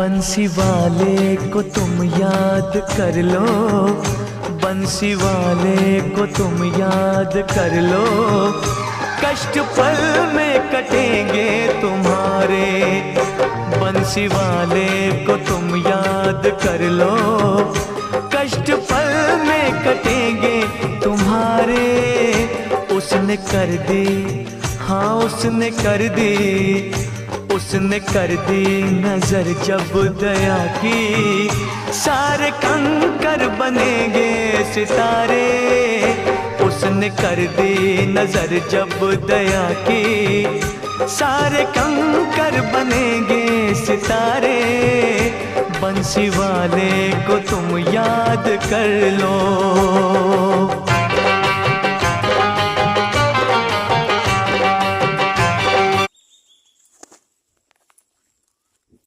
बंसी वाले को तुम याद कर लो, बंसी वाले को तुम याद कर लो, कष्ट पल में कटेंगे तुम्हारे। बंसी वाले को तुम याद कर लो, कष्ट पल में कटेंगे तुम्हारे। उसने कर दी, हाँ उसने कर दी, उसने कर दी नजर जब दया की, सारे कंकर बनेंगे सितारे। उसने कर दी नजर जब दया की, सारे कंकर बनेंगे सितारे। बंसी वाले को तुम याद कर लो।